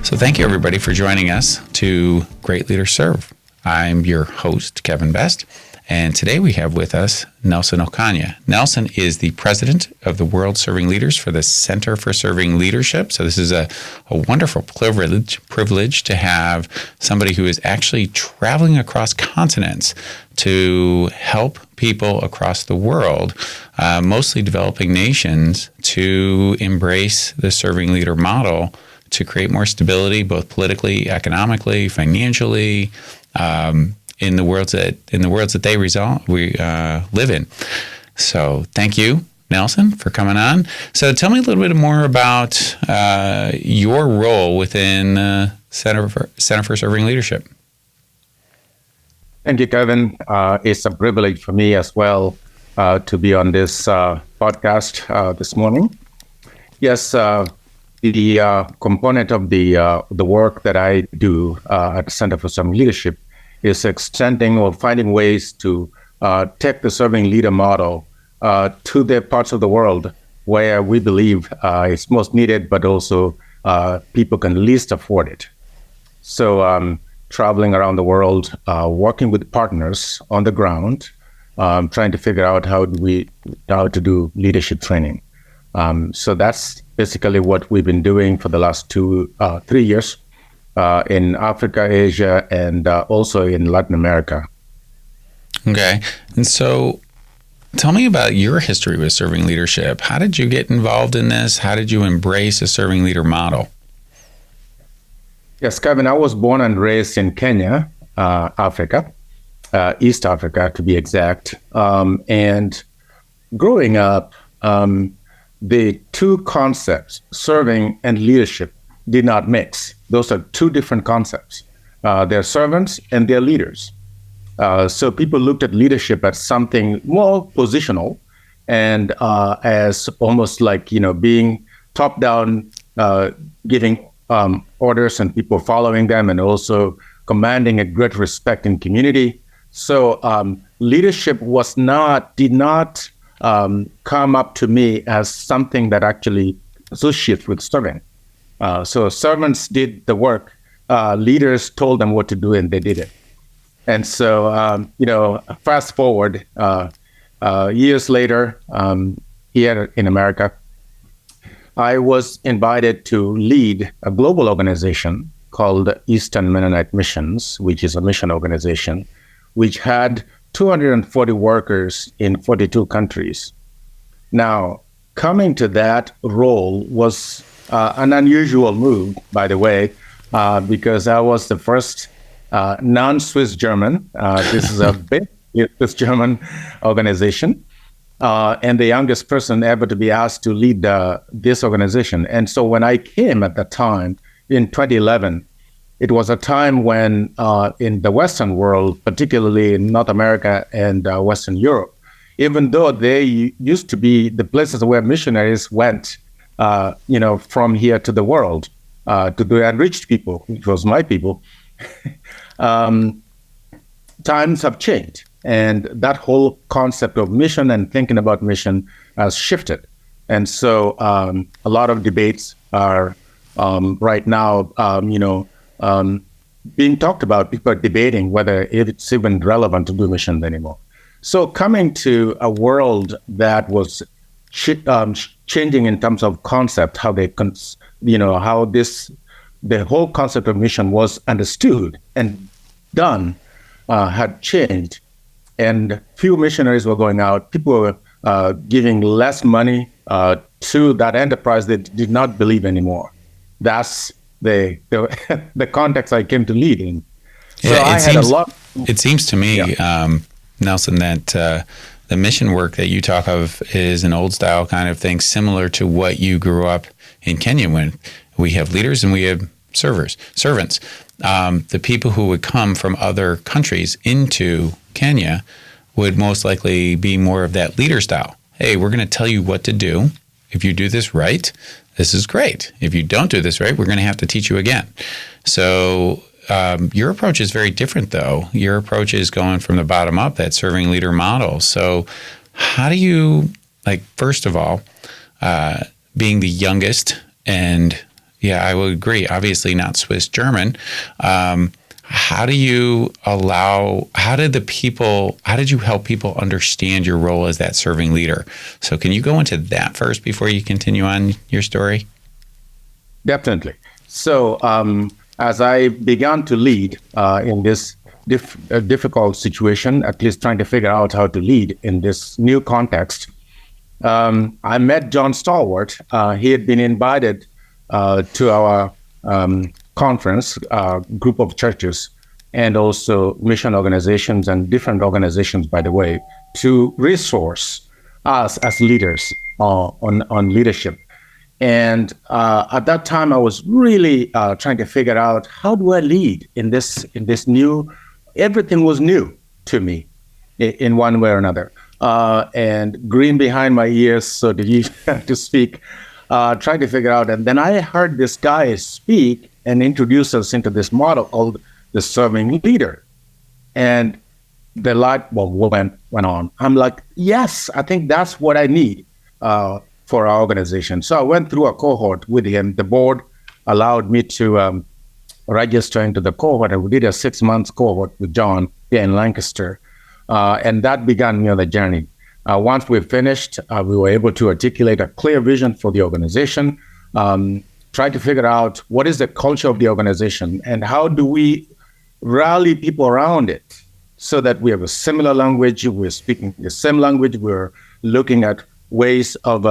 So thank you, everybody, for joining us to Great Leaders Serve. I'm your host, Kevin Best, and today we have with us Nelson Okanya. Nelson is the president of the World Serving Leaders for the Center for Serving Leadership. So this is a wonderful privilege to have somebody who is actually traveling across continents to help people across the world, mostly developing nations, to embrace the serving leader model to create more stability, both politically, economically, financially, in the worlds that they live in. So thank you, Nelson, for coming on. So tell me a little bit more about your role within Center for Serving Leadership. Thank you, Kevin. It's a privilege for me as well to be on this podcast this morning. Yes, the component of the work that I do at the Center for Serving Leadership is extending or finding ways to take the serving leader model to the parts of the world where we believe it's most needed, but also people can least afford it. So traveling around the world, working with partners on the ground, trying to figure out how to do leadership training. So that's basically what we've been doing for the last 3 years in Africa, Asia, and also in Latin America. Okay. And so tell me about your history with serving leadership. How did you get involved in this? How did you embrace a serving leader model? Yes, Kevin, I was born and raised in Kenya, Africa, East Africa to be exact. And growing up, the two concepts, serving and leadership, did not mix. Those are two different concepts. They're servants and they're leaders. So people looked at leadership as something more positional and as almost like, being top down, giving orders and people following them, and also commanding a great respect in community. So leadership did not come up to me as something that actually associates with serving. So servants did the work, leaders told them what to do, and they did it. And so, fast forward years later, here in America, I was invited to lead a global organization called Eastern Mennonite Missions, which is a mission organization, which had 240 workers in 42 countries. Now, coming to that role was an unusual move, by the way, because I was the first non-Swiss German. This is a big Swiss German organization, and the youngest person ever to be asked to lead this organization. And so when I came at that time in 2011, it was a time when in the Western world, particularly in North America and Western Europe, even though they used to be the places where missionaries went, from here to the world, to the enriched people, which was my people, times have changed. And that whole concept of mission and thinking about mission has shifted. And so a lot of debates are right now, being talked about. People are debating whether it's even relevant to do missions anymore. So coming to a world that was changing in terms of concept, how they, how the whole concept of mission was understood and done, had changed. And few missionaries were going out. People were giving less money to that enterprise they did not believe anymore. That's the context I came to lead in. So It seems to me, Nelson, that the mission work that you talk of is an old style kind of thing, similar to what you grew up in Kenya, when we have leaders and we have servants. The people who would come from other countries into Kenya would most likely be more of that leader style. Hey, we're going to tell you what to do. If you do this right, this is great. If you don't do this right, we're going to have to teach you again. So your approach is very different, though. Your approach is going from the bottom up, that serving leader model. So how do you, first of all, being the youngest and Yeah, I would agree. Obviously not Swiss German. How did you help people understand your role as that serving leader? So can you go into that first before you continue on your story? Definitely. So as I began to lead in this difficult situation, at least trying to figure out how to lead in this new context, I met John Stalwart. He had been invited to our conference, group of churches, and also mission organizations and different organizations, by the way, to resource us as leaders on leadership. And at that time, I was really trying to figure out, how do I lead in this new? Everything was new to me in one way or another. And green behind my ears, so to speak, trying to figure out. And then I heard this guy speak and introduce us into this model called the serving leader. And the light bulb went on. I'm like, yes, I think that's what I need for our organization. So I went through a cohort with him. The board allowed me to register into the cohort, and we did a 6 months cohort with John here in Lancaster. And that began the journey. Once we finished, we were able to articulate a clear vision for the organization, try to figure out what is the culture of the organization and how do we rally people around it so that we have a similar language, we're speaking the same language, we're looking at ways of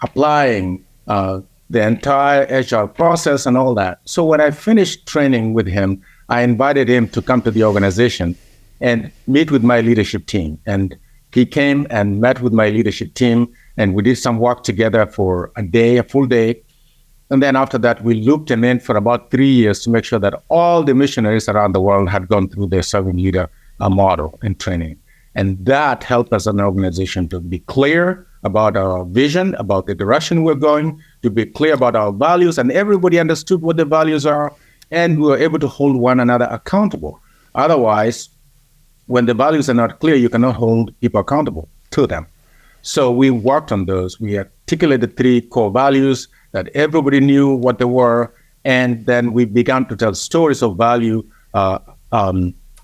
applying the entire HR process and all that. So when I finished training with him, I invited him to come to the organization and meet with my leadership team. And he came and met with my leadership team, and we did some work together for a full day. And then after that, we looped him in for about 3 years to make sure that all the missionaries around the world had gone through their serving leader model and training. And that helped us as an organization to be clear about our vision, about the direction we're going, to be clear about our values, and everybody understood what the values are, and we were able to hold one another accountable. Otherwise, when the values are not clear, you cannot hold people accountable to them. So we worked on those. We articulated 3 core values that everybody knew what they were, and then we began to tell stories of value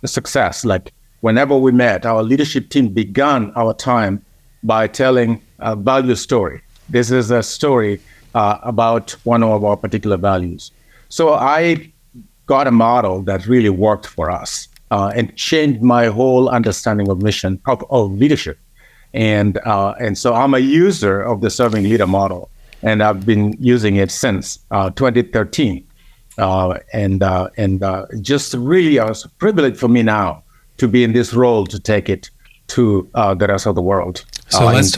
success. Like whenever we met, our leadership team began our time by telling a value story. This is a story about one of our particular values. So I got a model that really worked for us and changed my whole understanding of mission, of leadership. And so I'm a user of the serving leader model, and I've been using it since 2013. Just really a privilege for me now to be in this role to take it to the rest of the world. So let's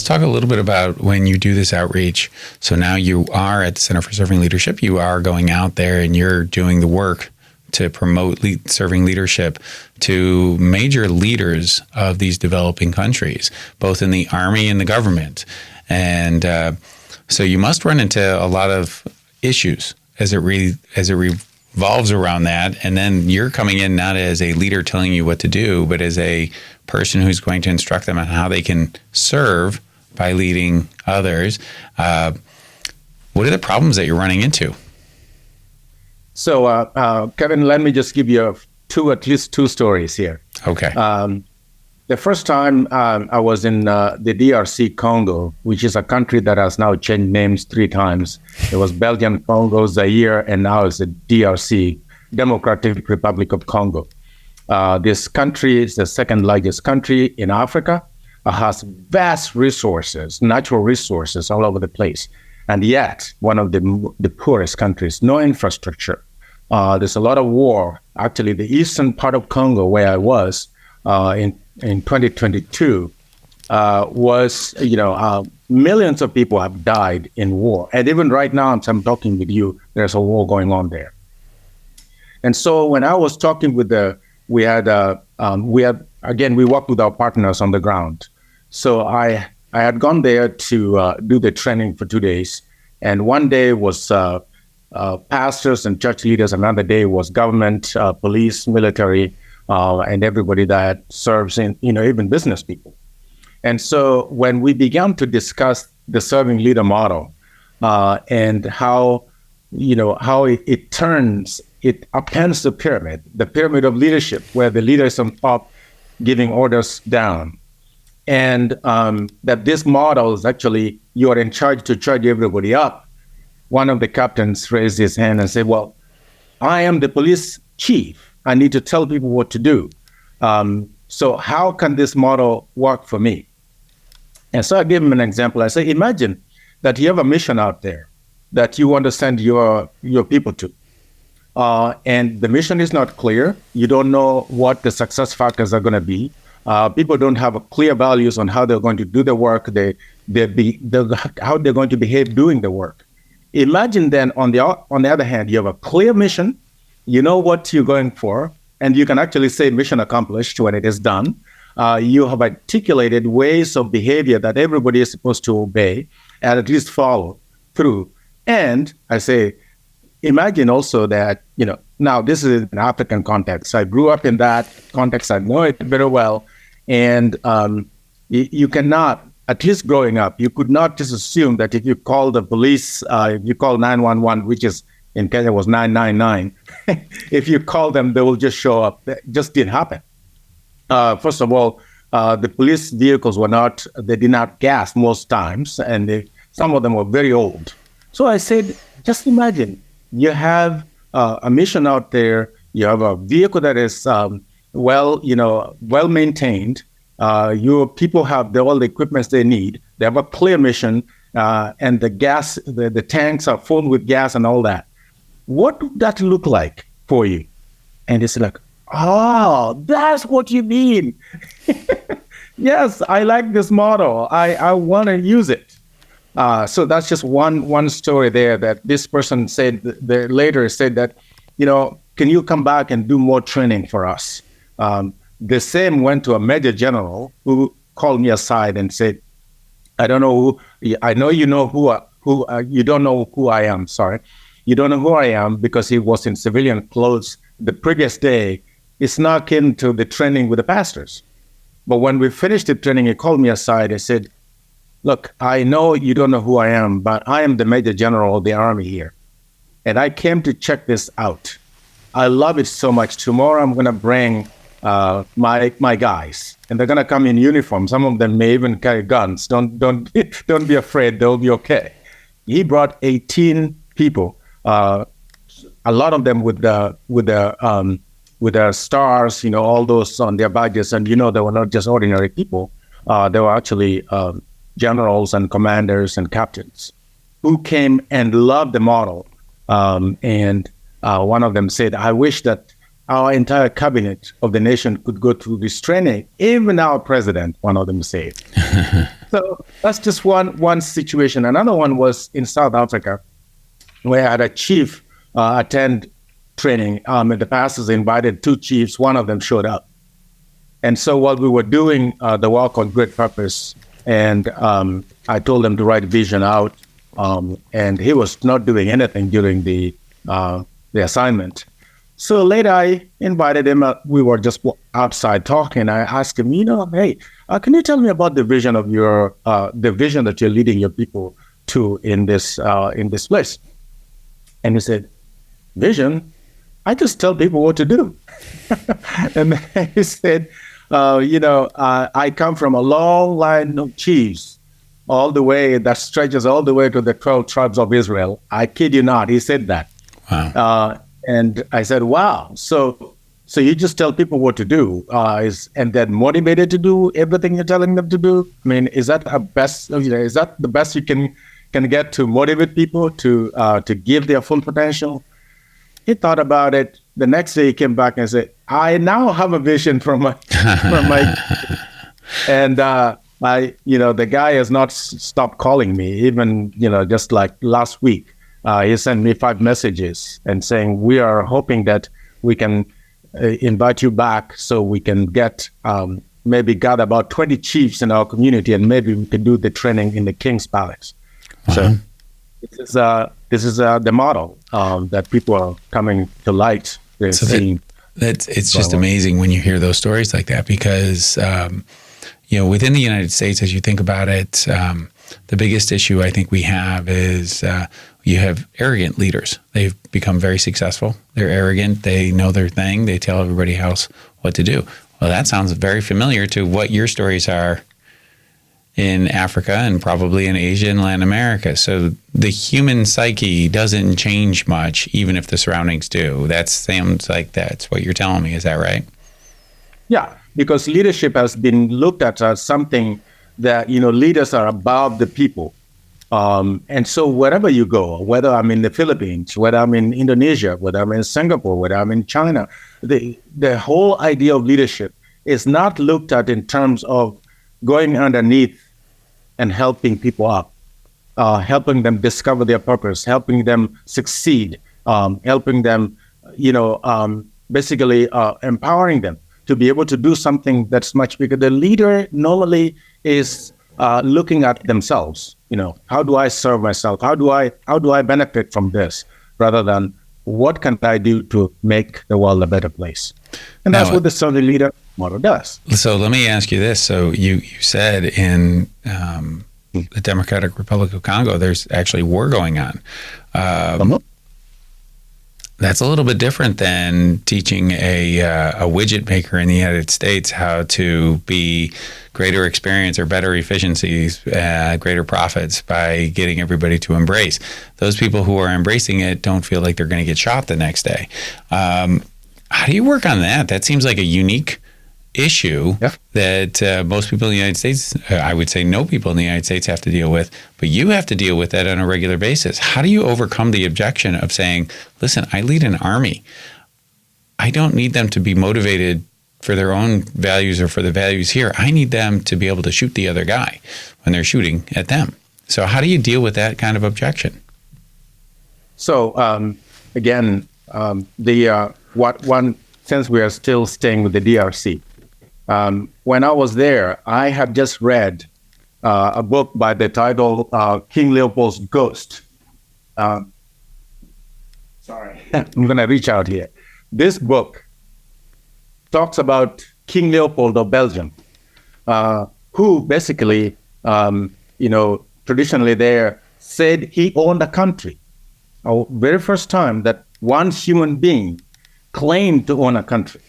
talk a little bit about when you do this outreach. So now you are at the Center for Serving Leadership. You are going out there and you're doing the work to promote serving leadership to major leaders of these developing countries, both in the army and the government. And so you must run into a lot of issues as it revolves around that. And then you're coming in not as a leader telling you what to do, but as a person who's going to instruct them on how they can serve by leading others. What are the problems that you're running into? So, Kevin, let me just give you at least two stories here. Okay. The first time I was in the DRC Congo, which is a country that has now changed names 3 times. It was Belgian Congo, Zaire, and now it's the DRC, Democratic Republic of Congo. This country is the second largest country in Africa. It has vast resources, natural resources all over the place. And yet, one of the poorest countries, no infrastructure. There's a lot of war. Actually, the eastern part of Congo, where I was in 2022, was, millions of people have died in war. And even right now, as I'm talking with you, there's a war going on there. And so when I was talking with we worked with our partners on the ground. So I had gone there to do the training for 2 days. And one day was pastors and church leaders. Another day was government, police, military, and everybody that serves in, even business people. And so when we began to discuss the serving leader model, and how it upends the pyramid of leadership, where the leader is on top giving orders down. And that this model is actually, you are in charge to charge everybody up. One of the captains raised his hand and said, well, I am the police chief. I need to tell people what to do. So how can this model work for me? And so I gave him an example. I say, imagine that you have a mission out there that you want to send your people to. And the mission is not clear. You don't know what the success factors are going to be. People don't have clear values on how they're going to do the work, how they're going to behave doing the work. Imagine then, on the other hand, you have a clear mission, you know what you're going for, and you can actually say mission accomplished when it is done. You have articulated ways of behavior that everybody is supposed to obey and at least follow through. And I say, imagine also that, now this is an African context. I grew up in that context. I know it very well. And you cannot, at least growing up, you could not just assume that if you call the police, if you call 911, which is in Kenya was 999, if you call them, they will just show up. That just didn't happen. First of all, the police vehicles they did not gas most times, and some of them were very old. So I said, just imagine, you have a mission out there, you have a vehicle that is well maintained, your people have all the equipment they need, they have a clear mission, and the gas, the tanks are full with gas and all that. What would that look like for you? And it's like, oh, that's what you mean. Yes, I like this model. I want to use it. So that's just one story there that this person said, later said that, can you come back and do more training for us? The same went to a major general who called me aside and said, I don't know I know you know you don't know who I am, sorry. You don't know who I am, because he was in civilian clothes the previous day. He snuck into the training with the pastors. But when we finished the training, he called me aside and said, look, I know you don't know who I am, but I am the Major General of the Army here. And I came to check this out. I love it so much. Tomorrow I'm going to bring my guys, and they're going to come in uniform. Some of them may even carry guns. Don't be afraid. They'll be okay. He brought 18 people, a lot of them with their stars, all those on their badges, and they were not just ordinary people. They were actually generals and commanders and captains who came and loved the model. And one of them said, I wish that our entire cabinet of the nation could go through this training, even our president, one of them said. So that's just one situation. Another one was in South Africa, where I had a chief attend training. And the pastors invited 2 chiefs. One of them showed up. And so while we were doing the walk on great purpose, and I told him to write vision out, and he was not doing anything during the assignment. So later I invited him. We were just outside talking. I asked him, hey, can you tell me about the vision of the vision that you're leading your people to in this place? And he said, vision? I just tell people what to do. And he said, I come from a long line of chiefs, all the way that stretches all the way to the 12 tribes of Israel. I kid you not. He said that. Wow. And I said, wow. So you just tell people what to do, and they're motivated to do everything you're telling them to do? I mean, is that is that the best you can get to motivate people to give their full potential? He thought about it. The next day he came back and said, I now have a vision from my and the guy has not stopped calling me, even, just like last week. He sent me 5 messages and saying, we are hoping that we can invite you back so we can get maybe gather about 20 chiefs in our community, and maybe we can do the training in the King's Palace. So this is the model that people are coming to light. It's just amazing when you hear those stories like that, because within the United States, as you think about it, The biggest issue I think we have is you have arrogant leaders. They've become very successful. They're arrogant. They know their thing. They tell everybody else what to do. Well, that sounds very familiar to what your stories are in Africa and probably in Asia and Latin America. So the human psyche doesn't change much, even if the surroundings do. That sounds like that's what you're telling me. Is that right? Yeah, because leadership has been looked at as something that, leaders are above the people. And so wherever you go, whether I'm in the Philippines, whether I'm in Indonesia, whether I'm in Singapore, whether I'm in China, the whole idea of leadership is not looked at in terms of going underneath and helping people up, helping them discover their purpose, helping them succeed, helping them, basically empowering them to be able to do something that's much bigger. The leader normally is looking at themselves. How do I serve myself? How do I benefit from this, rather than what can I do to make the world a better place? And that's what the servant leader model does. So let me ask you this. So you said in the Democratic Republic of Congo, there's actually war going on. That's a little bit different than teaching a widget maker in the United States how to be greater experience or better efficiencies, greater profits by getting everybody to embrace. Those people who are embracing it don't feel like they're going to get shot the next day. How do you work on that? That seems like a unique issue that most people in the United States, I would say no people in the United States have to deal with, but you have to deal with that on a regular basis. How do you overcome the objection of saying, listen, I lead an army. I don't need them to be motivated for their own values or for the values here. I need them to be able to shoot the other guy when they're shooting at them. So how do you deal with that kind of objection? So again, since we are still staying with the DRC, when I was there, I had just read a book by the title King Leopold's Ghost. Sorry, I'm going to reach out here. This book talks about King Leopold of Belgium, who basically, traditionally there said he owned a country. Very first time that one human being claimed to own a country.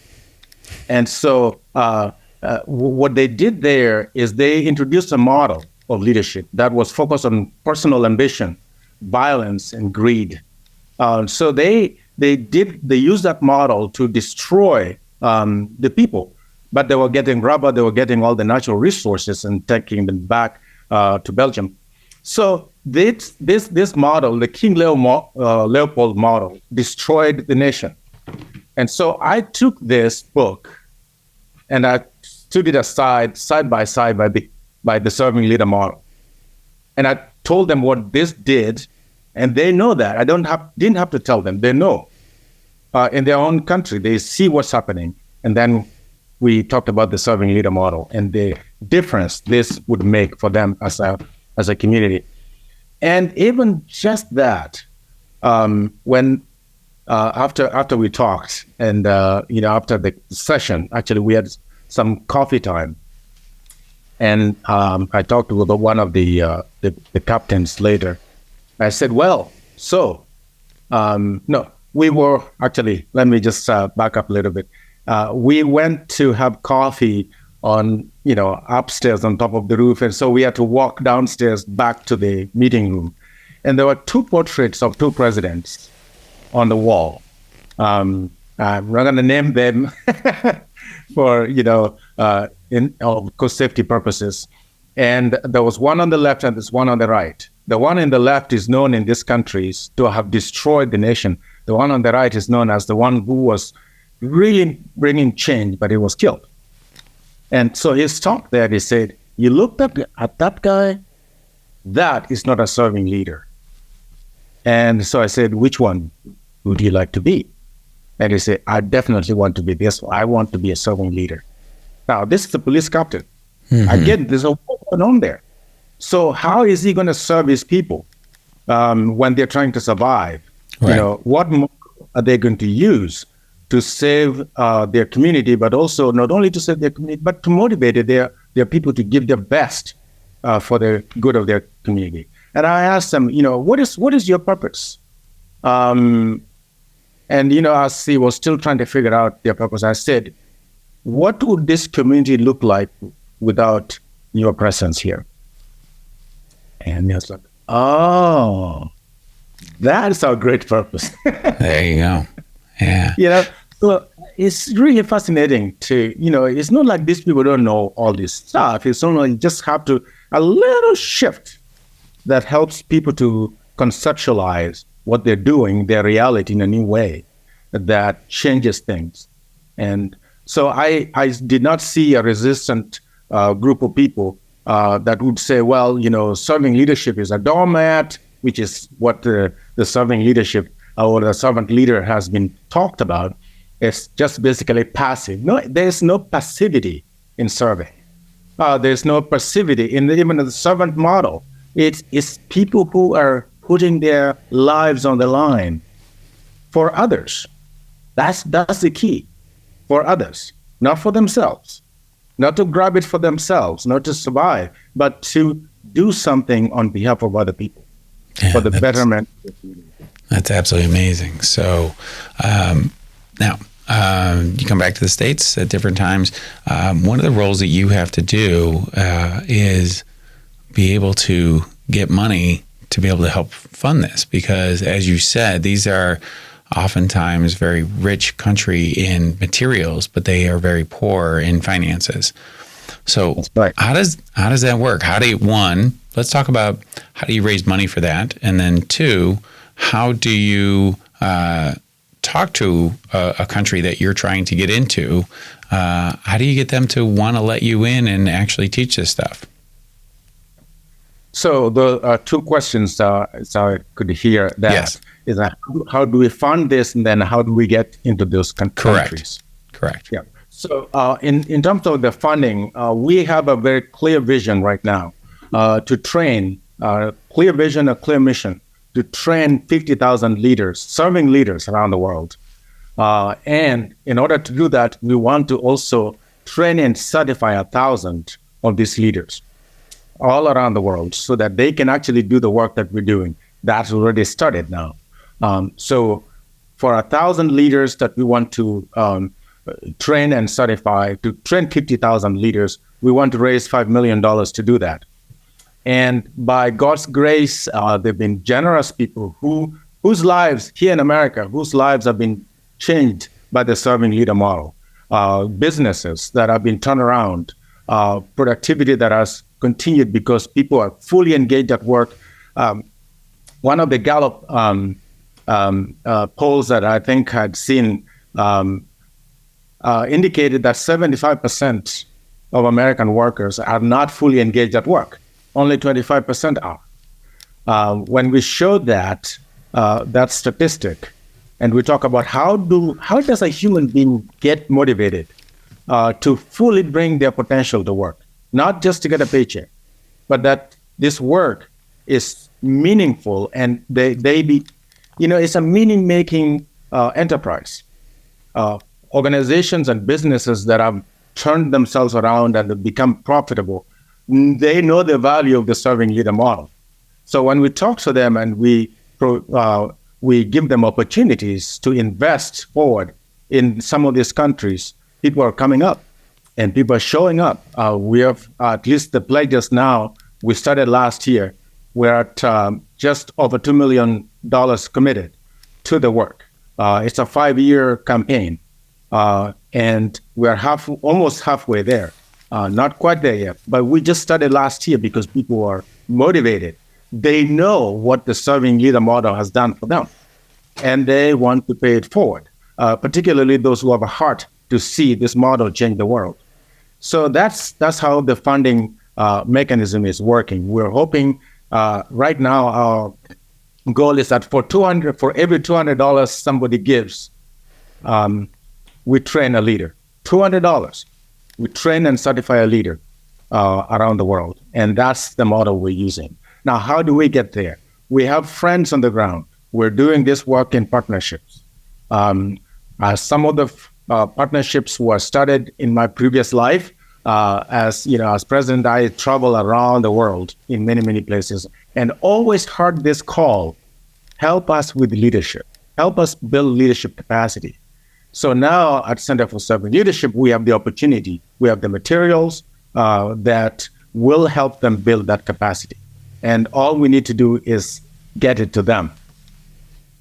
And so what they did there is they introduced a model of leadership that was focused on personal ambition, violence, and greed. So they used that model to destroy the people, but they were getting rubber, they were getting all the natural resources and taking them back to Belgium. So this model, the King Leopold model, destroyed the nation. And so I took this book and I stood it side by side by the serving leader model. And I told them what this did, and they know that. I didn't have to tell them. They know. In their own country, they see what's happening. And then we talked about the serving leader model and the difference this would make for them as a community. And even just that, when after we talked and after the session, actually we had some coffee time, and I talked with one of the captains later. I said, well, so no, we were actually, let me just back up a little bit. We went to have coffee on upstairs on top of the roof, and so we had to walk downstairs back to the meeting room, and there were two portraits of two presidents on the wall. I'm not going to name them for of course safety purposes. And there was one on the left and there's one on the right. The one in the left is known in these countries to have destroyed the nation. The one on the right is known as the one who was really bringing change, but he was killed. And so he stopped there. He said, "You looked at that guy. That is not a serving leader." And so I said, "Which one would you like to be?" And he said, "I definitely want to be this one. I want to be a serving leader." Now, this is the police captain. Mm-hmm. Again, there's a war going on there. So how is he going to serve his people when they're trying to survive? Right. What are they going to use to save their community, but also not only to save their community, but to motivate their people to give their best for the good of their community. And I asked them, what is your purpose? And as he was still trying to figure out their purpose, I said, what would this community look like without your presence here? And he was like, oh, that's our great purpose. There you go. Yeah. So it's really fascinating to, it's not like these people don't know all this stuff. It's only just have to, a little shift that helps people to conceptualize what they're doing, their reality in a new way that changes things. And so I did not see a resistant group of people that would say, well, serving leadership is a doormat, which is what the serving leadership or the servant leader has been talked about. It's just basically passive. No, there's no passivity in serving. There's no passivity in even the servant model. It's people who are putting their lives on the line for others. That's the key. For others, not for themselves, not to grab it for themselves, not to survive, but to do something on behalf of other people for the betterment of the community. That's absolutely amazing. So now you come back to the States at different times. One of the roles that you have to do is be able to get money to be able to help fund this, because as you said, these are oftentimes very rich country in materials, but they are very poor in finances. So right. How does that work? Let's talk about how do you raise money for that? And then two, how do you talk to a country that you're trying to get into? How do you get them to want to let you in and actually teach this stuff? So the two questions, so I could hear that. Yes. Is that how do we fund this, and then how do we get into those countries? Correct. Yeah. So in terms of the funding, we have a very clear vision right now to train, clear vision, a clear mission to train 50,000 leaders, serving leaders around the world. And in order to do that, we want to also train and certify 1,000 of these leaders all around the world so that they can actually do the work that we're doing. That's already started now. So for 1,000 leaders that we want to train and certify, to train 50,000 leaders, we want to raise $5 million to do that. And by God's grace, they've been generous people whose lives here in America, whose lives have been changed by the serving leader model. Businesses that have been turned around, productivity that has continued because people are fully engaged at work. One of the Gallup polls that I think had seen indicated that 75% of American workers are not fully engaged at work. Only 25% are. When we show that statistic, and we talk about how does a human being get motivated to fully bring their potential to work, not just to get a paycheck, but that this work is meaningful and it's a meaning-making enterprise. Organizations and businesses that have turned themselves around and have become profitable, they know the value of the serving leader model. So when we talk to them and we give them opportunities to invest forward in some of these countries, people are coming up and people are showing up. We have at least the pledges now. We started last year. We're at just over $2 million committed to the work. It's a 5-year campaign, and we're almost halfway there. Not quite there yet, but we just started last year because people are motivated. They know what the serving leader model has done for them, and they want to pay it forward, particularly those who have a heart to see this model change the world. So that's how the funding mechanism is working. We're hoping right now our goal is that for every $200 somebody gives, we train a leader. $200. We train and certify a leader around the world. And that's the model we're using. Now, how do we get there? We have friends on the ground. We're doing this work in partnerships. Some of the partnerships were started in my previous life. as president, I travel around the world in many, many places and always heard this call, help us with leadership, help us build leadership capacity. So now at Center for Serving Leadership, we have the opportunity, we have the materials that will help them build that capacity. And all we need to do is get it to them.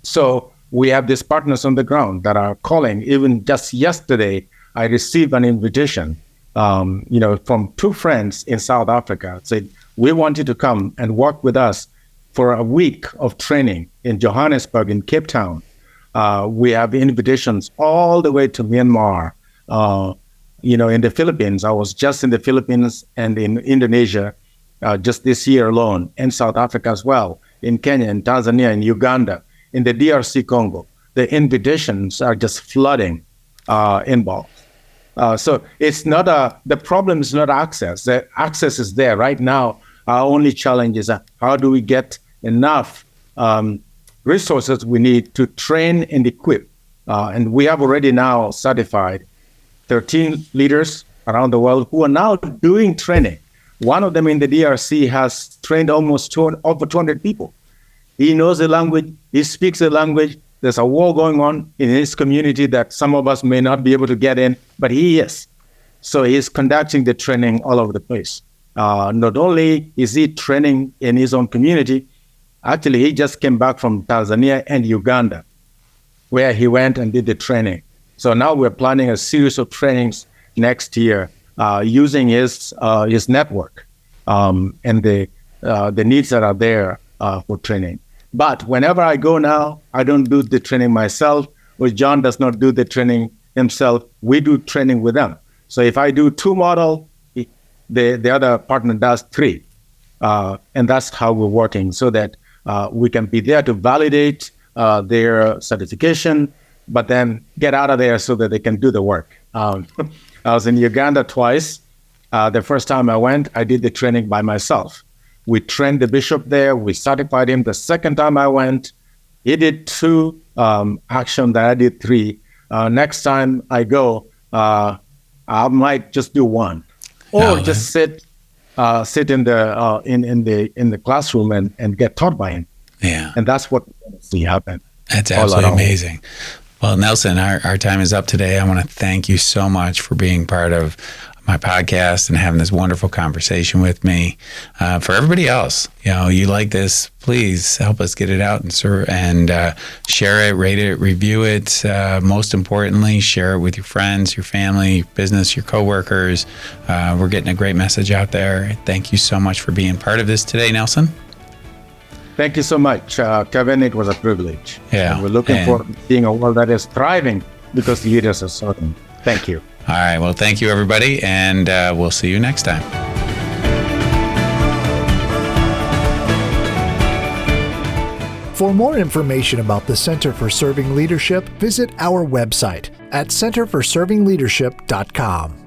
So we have these partners on the ground that are calling. Even just yesterday, I received an invitation from two friends in South Africa. Said, we want you to come and work with us for a week of training in Johannesburg, in Cape Town. We have invitations all the way to Myanmar, in the Philippines. I was just in the Philippines and in Indonesia just this year alone, and South Africa as well, in Kenya, in Tanzania, in Uganda, in the DRC Congo. The invitations are just flooding inbox. So it's not the problem is not access. The access is there right now. Our only challenge is how do we get enough resources we need to train and equip. And we have already now certified 13 leaders around the world who are now doing training. One of them in the DRC has trained almost over 200 people. He knows the language, he speaks the language. There's a war going on in his community that some of us may not be able to get in, but he is. So he's conducting the training all over the place. Not only is he training in his own community, actually he just came back from Tanzania and Uganda, where he went and did the training. So now we're planning a series of trainings next year using his network and the needs that are there for training. But whenever I go now, I don't do the training myself, or John does not do the training himself. We do training with them. So if I do 2 model, the other partner does 3. And that's how we're working, so that we can be there to validate their certification, but then get out of there so that they can do the work. I was in Uganda twice. The first time I went, I did the training by myself. We trained the bishop there. We certified him. The second time I went, he did 2 actions that I did 3. Next time I go, I might just do 1, or just sit in the classroom and get taught by him. Yeah, and that's what we see happen. That's absolutely amazing. Well, Nelson, our time is up today. I want to thank you so much for being part of my podcast and having this wonderful conversation with me. For everybody else, you like this, please help us get it out and share it, rate it, review it. Most importantly, share it with your friends, your family, your business, your coworkers. We're getting a great message out there. Thank you so much for being part of this today, Nelson. Thank you so much, Kevin. It was a privilege. Yeah, and we're looking for seeing a world that is thriving because leaders are certain. Thank you. All right. Well, thank you, everybody, and we'll see you next time. For more information about the Center for Serving Leadership, visit our website at centerforservingleadership.com.